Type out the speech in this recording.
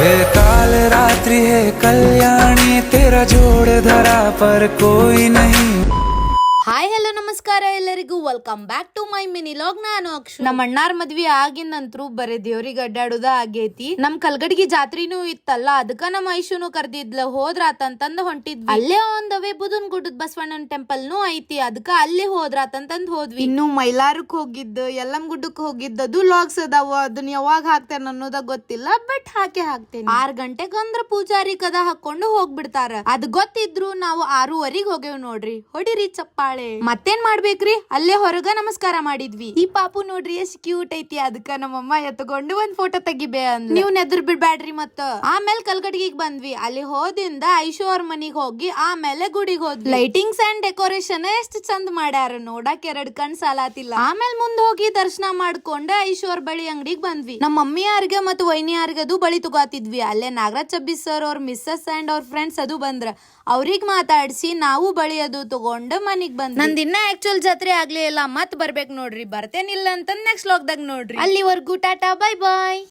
ये काल रात्रि है कल्याणी, तेरा जोड़ धरा पर कोई नहीं। ಹಾಯ್ ಹಲೋ ನಮಸ್ಕಾರ ಎಲ್ಲರಿಗೂ welcome back to my mini log. ನಾನು ಅಕ್ಷು. ನಮ್ಮ ಅಣ್ಣಾರ್ ಮದ್ವಿ ಆಗಿಂದಂತ್ರು ಬರೀ ದೇವ್ರಿಗೆ ಅಡ್ಡಾಡುದ ಆಗೇತಿ. ನಮ್ ಕಲ್ಗಡ್ಗಿ ಜಾತ್ರಿನೂ ಇತ್ತಲ್ಲ, ಅದಕ್ಕ ನಮ್ಮ ಐಶುನು ಕರ್ದಿದ್ಲ, ಹೋದ್ರಾತಂತಂದ್ ಹೊಂಟಿದ್ವಿ. ಅಲ್ಲೇ ಒಂದ್ ಅವೇ ಬುಧನ್ ಗುಡ್ಡದ ಬಸವಣ್ಣನ ಟೆಂಪಲ್ ನು ಐತಿ, ಅದಕ್ಕ ಅಲ್ಲಿ ಹೋದ್ರಾತಂತಂದ್ ಹೋದ್ವಿ. ಇನ್ನು ಮೈಲಾರಕ್ ಹೋಗಿದ್ದು, ಯಲ್ಲಮ್ ಗುಡ್ಡಕ್ ಹೋಗಿದ್ದದು ಲಾಗ್ಸ್ ಅದಾವ. ಅದನ್ನ ಯಾವಾಗ ಹಾಕ್ತೇನೆ ಅನ್ನೋದ ಗೊತ್ತಿಲ್ಲ, ಬಟ್ ಹಾಕ್ತೇನೆ. 6 ಗಂಟೆಗೆ ಅಂದ್ರ ಪೂಜಾರಿ ಕದ ಹಾಕೊಂಡು ಹೋಗ್ಬಿಡ್ತಾರ. ಅದ್ ಗೊತ್ತಿದ್ರು ನಾವು 6:15 ಹೋಗೇವ್ ನೋಡ್ರಿ. ಹೊಡಿರಿ ಚಪ್ಪಾಳೆ. ಮತ್ತೇನ್ ಮಾಡ್ಬೇಕ್ರಿ, ಅಲ್ಲೇ ಹೊರಗ ನಮಸ್ಕಾರ ಮಾಡಿದ್ವಿ. ಈ ಪಾಪು ನೋಡ್ರಿ ಎಷ್ಟ್ ಕ್ಯೂಟ್ ಐತಿ. ಅದಕ್ಕ ನಮ್ಮಮ್ಮ ಎತ್ಕೊಂಡು ಒಂದ್ ಫೋಟೋ ತೆಗಿಬೇ ಅಂದ್. ನೀವ್ ನೆದ್ರ ಬಿಡ್ಬ್ಯಾಡ್ರಿ. ಮತ್ತ ಆಮೇಲೆ ಕಲ್ಗಡ್ಗಿಗ್ ಬಂದ್ವಿ. ಅಲ್ಲಿ ಹೋದಿಂದ ಐಶು ಅವ್ರ ಮನಿಗ್ ಹೋಗಿ ಆಮೇಲೆ ಗುಡಿಗೆ ಹೋದ್ವಿ. ಲೈಟಿಂಗ್ಸ್ ಅಂಡ್ ಡೆಕೋರೇಷನ್ ಎಷ್ಟ್ ಚಂದ ಮಾಡ್ಯಾರ, ನೋಡಕ್ 2 ಕಣ್ ಸಾಲಾತಿಲ್ಲ. ಆಮೇಲೆ ಮುಂದ್ ಹೋಗಿ ದರ್ಶನ ಮಾಡ್ಕೊಂಡ ಐಶು ಅವ್ರ ಬಳಿ ಅಂಗಡಿಗೆ ಬಂದ್ವಿ. ನಮ್ಮ ಮಮ್ಮಿಯಾರ್ಗೆ ಮತ್ತು ವೈನಿಯಾರ್ಗೆ ಅದು ಬಳಿ ತಗೋತಿದ್ವಿ. ಅಲ್ಲೇ ನಾಗರಾಜ್ ಚಬ್ಬಿ ಸರ್ ಅವ್ರ ಮಿಸ್ಸಸ್ ಅಂಡ್ ಅವ್ರ ಫ್ರೆಂಡ್ಸ್ ಅದು ಬಂದ್ರ. ಅವ್ರಿಗ್ ಮಾತಾಡ್ಸಿ ನಾವು ಬಳಿ ಅದು ತಗೊಂಡ ಮನಿಗ್ ಬಂದ್ವಿ. ನಂದಿನ್ನ ಆಕ್ಚುಲ್ ಜಾತ್ರೆ ಆಗ್ಲೇ ಇಲ್ಲ, ಮತ್ ಬರ್ಬೇಕ್ ನೋಡ್ರಿ. ಬರ್ತೇನಿಲ್ಲ ಅಂತ ನೆಕ್ಸ್ಟ್ ಲಾಗ್ದಾಗ ನೋಡ್ರಿ. ಅಲ್ಲಿವರೆಗೂ ಟಾಟಾ, ಬೈ ಬಾಯ್.